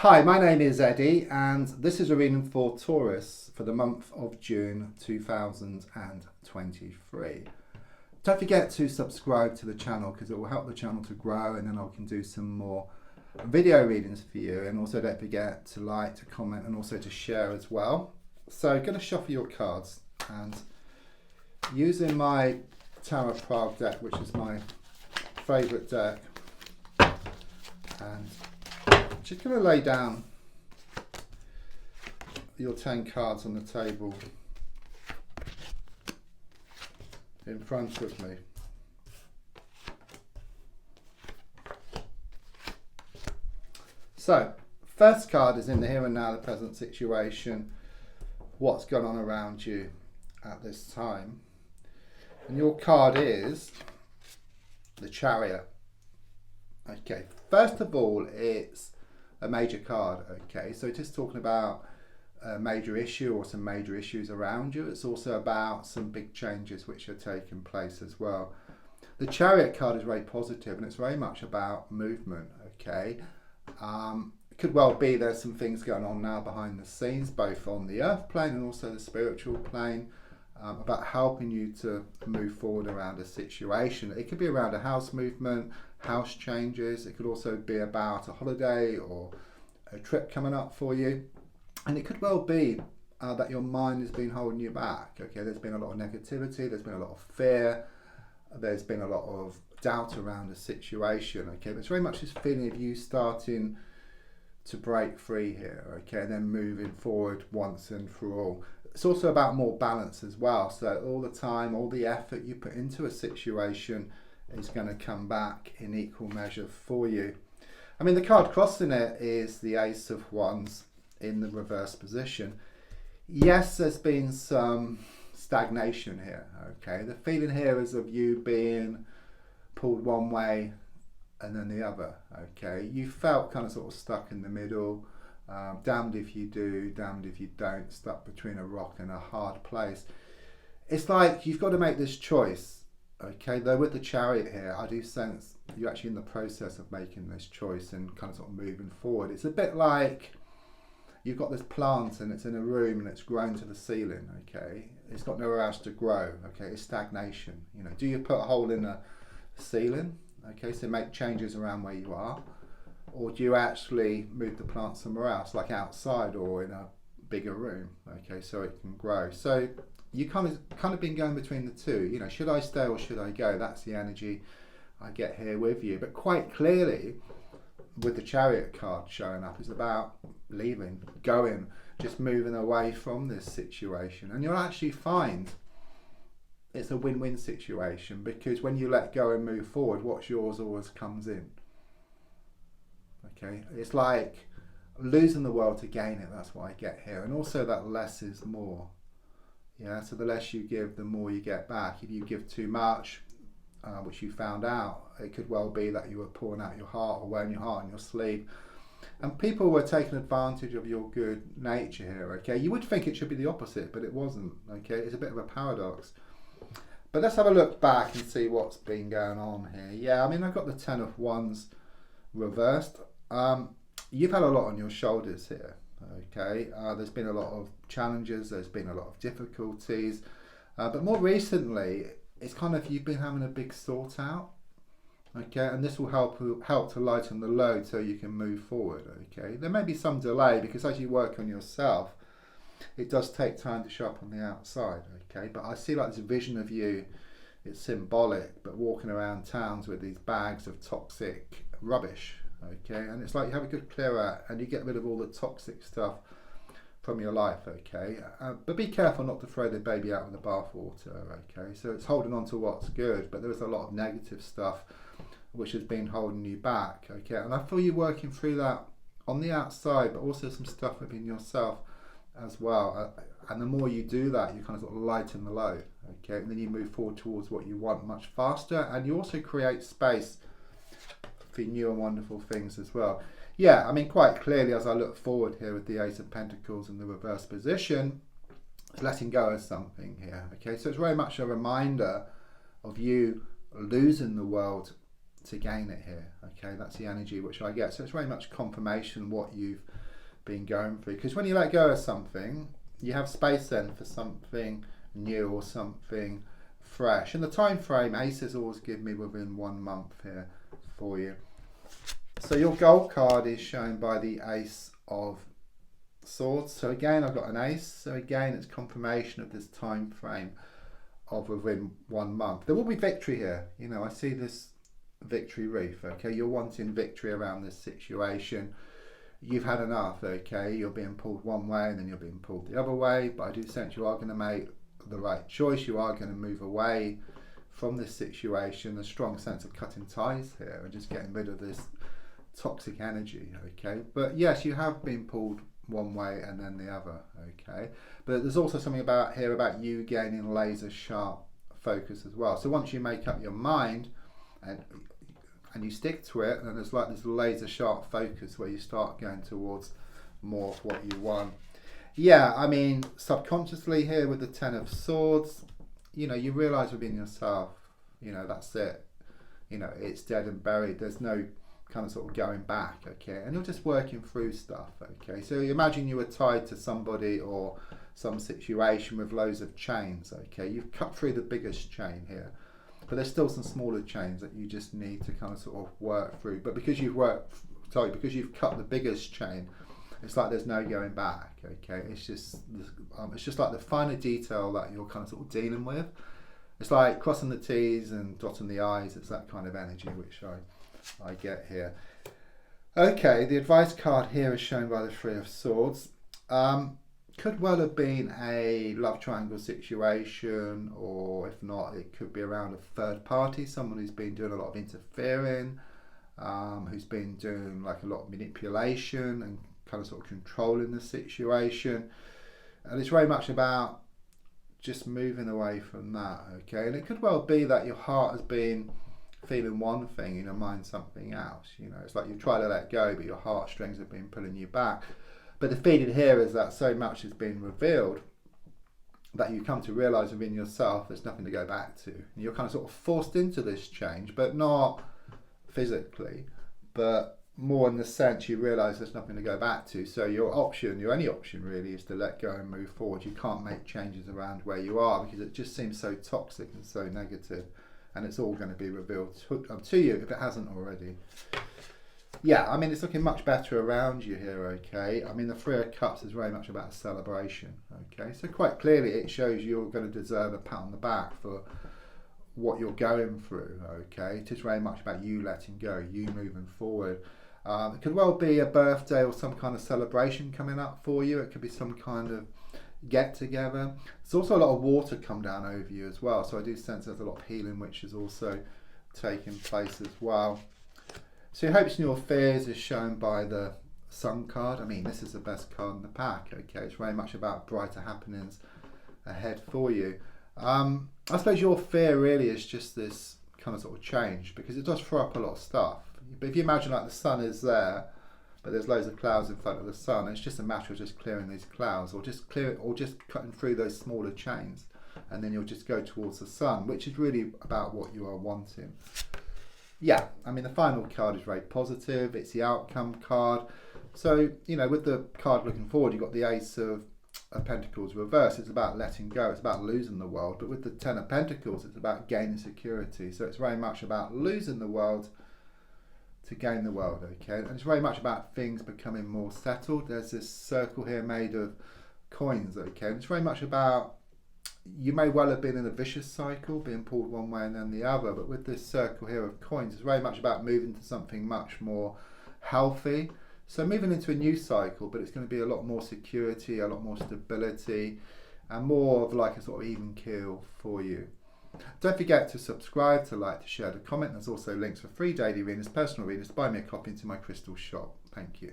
Hi, my name is Eddie, and this is a reading for Taurus for the month of June 2023. Don't forget to subscribe to the channel because it will help the channel to grow, and then I can do some more video readings for you. And also don't forget to like, to comment, and also to share as well. So I'm going to shuffle your cards, and using my Tarot Prague deck, which is my favourite deck, and just going to lay down your 10 cards on the table in front of me. So, first card is in the here and now, the present situation, what's going on around you at this time. And your card is the Chariot. Okay, first of all, it's a major card, okay, so it is talking about a major issue or some major issues around you. It's also about some big changes which are taking place as well. The Chariot card is very positive, and it's very much about movement, okay. It could well be there's some things going on now behind the scenes, both on the earth plane and also the spiritual plane, about helping you to move forward around a situation. It could be around a house movement, house changes. It could also be about a holiday or a trip coming up for you. And it could well be that your mind has been holding you back. Okay, there's been a lot of negativity, there's been a lot of fear, there's been a lot of doubt around a situation. Okay, but it's very much this feeling of you starting to break free here, okay, and then moving forward once and for all. It's also about more balance as well. So all the time, all the effort you put into a situation is going to come back in equal measure for you. I mean, the card crossing it is the Ace of Wands in the reverse position. Yes, there's been some stagnation here, okay. The feeling here is of you being pulled one way and then the other, okay. You felt kind of sort of stuck in the middle. Damned if you do, damned if you don't, stuck between a rock and a hard place. It's like you've got to make this choice, okay? Though with the Chariot here, I do sense you're actually in the process of making this choice and kind of sort of moving forward. It's a bit like you've got this plant and it's in a room and it's grown to the ceiling, okay? It's got nowhere else to grow, okay? It's stagnation, you know. Do you put a hole in the ceiling, okay, so make changes around where you are? Or do you actually move the plant somewhere else, like outside or in a bigger room, okay, so it can grow? So you kind of been going between the two, you know, should I stay or should I go? That's the energy I get here with you. But quite clearly, with the Chariot card showing up, is about leaving, going, just moving away from this situation. And you'll actually find it's a win-win situation, because when you let go and move forward, what's yours always comes in. Okay, it's like losing the world to gain it. That's what I get here. And also that less is more. Yeah, so the less you give, the more you get back. If you give too much, which you found out, it could well be that you were pouring out your heart or wearing your heart on your sleeve. And people were taking advantage of your good nature here, okay? You would think it should be the opposite, but it wasn't, okay? It's a bit of a paradox. But let's have a look back and see what's been going on here. Yeah, I mean, I've got the Ten of Wands reversed. You've had a lot on your shoulders here, okay. There's been a lot of challenges, there's been a lot of difficulties, but more recently it's kind of you've been having a big sort out, okay, and this will help to lighten the load so you can move forward, okay. There may be some delay because as you work on yourself, it does take time to show up on the outside, okay, but I see like this vision of you, it's symbolic, but walking around towns with these bags of toxic rubbish, okay, and it's like you have a good clear out and you get rid of all the toxic stuff from your life, okay, but be careful not to throw the baby out with the bathwater, okay. So it's holding on to what's good, but there is a lot of negative stuff which has been holding you back, okay, and I feel you working through that on the outside, but also some stuff within yourself as well, and the more you do that, you kind of sort of lighten the load, okay, and then you move forward towards what you want much faster, and you also create space for new and wonderful things as well. Yeah, I mean, quite clearly as I look forward here with the Ace of Pentacles in the reverse position, it's letting go of something here, okay. So it's very much a reminder of you losing the world to gain it here. Okay, that's the energy which I get. So it's very much confirmation what you've been going through. Because when you let go of something, you have space then for something new or something fresh. And the time frame, aces always give me within 1 month here for you. So your goal card is shown by the Ace of Swords. So again, I've got an ace. So again, it's confirmation of this time frame of within 1 month. There will be victory here. You know, I see this victory wreath. Okay, you're wanting victory around this situation. You've had enough. Okay, you're being pulled one way and then you're being pulled the other way. But I do sense you are going to make the right choice. You are going to move away from this situation. A strong sense of cutting ties here and just getting rid of this toxic energy. Okay, but yes, you have been pulled one way and then the other. Okay, but there's also something about here about you gaining laser sharp focus as well. So once you make up your mind and you stick to it, then there's like this laser sharp focus where you start going towards more of what you want. Yeah, I mean, subconsciously here with the Ten of Swords, you know, you realize within yourself, you know, that's it, you know, it's dead and buried. There's no kind of sort of going back. Okay, and you're just working through stuff. Okay, so imagine you were tied to somebody or some situation with loads of chains. Okay, you've cut through the biggest chain here, but there's still some smaller chains that you just need to kind of sort of work through. But because you've because you've cut the biggest chain, it's like there's no going back. Okay, it's just like the finer detail that you're kind of sort of dealing with. It's like crossing the T's and dotting the I's. It's that kind of energy which I get here. Okay, the advice card here is shown by the Three of Swords. Could well have been a love triangle situation, or if not, it could be around a third party, someone who's been doing a lot of interfering, who's been doing like a lot of manipulation and kind of sort of controlling the situation. And it's very much about just moving away from that. Okay, and it could well be that your heart has been feeling one thing and your mind something else. You know, it's like you try to let go, but your heartstrings have been pulling you back. But the feeling here is that so much has been revealed that you come to realise within yourself there's nothing to go back to. And you're kind of sort of forced into this change, but not physically, but more in the sense you realise there's nothing to go back to. So your only option really is to let go and move forward. You can't make changes around where you are because it just seems so toxic and so negative. And it's all going to be revealed to you if it hasn't already. Yeah, I mean, it's looking much better around you here, okay? I mean, the Three of Cups is very much about a celebration, okay? So quite clearly it shows you're going to deserve a pat on the back for what you're going through, okay? It is very much about you letting go, you moving forward. It could well be a birthday or some kind of celebration coming up for you. It could be some kind of get together. There's also a lot of water come down over you as well, so I do sense there's a lot of healing which is also taking place as well. So your hopes and your fears is shown by the Sun card. I mean, this is the best card in the pack. Okay, it's very much about brighter happenings ahead for you. I suppose your fear really is just this kind of sort of change, because it does throw up a lot of stuff. But if you imagine like the sun is there, but there's loads of clouds in front of the sun, it's just a matter of just clearing these clouds, or just cutting through those smaller chains, and then you'll just go towards the sun, which is really about what you are wanting. Yeah, I mean, the final card is very positive. It's the outcome card. So, you know, with the card looking forward, you've got the Ace of Pentacles reversed. It's about letting go. It's about losing the world. But with the Ten of Pentacles, it's about gaining security. So it's very much about losing the world to gain the world, okay? And it's very much about things becoming more settled. There's this circle here made of coins, okay? And it's very much about, you may well have been in a vicious cycle, being pulled one way and then the other, but with this circle here of coins, it's very much about moving to something much more healthy. So moving into a new cycle, but it's going to be a lot more security, a lot more stability, and more of like a sort of even keel for you. Don't forget to subscribe, to like, to share, to comment. There's also links for free daily readings, personal readings, to buy me a copy into my crystal shop. Thank you.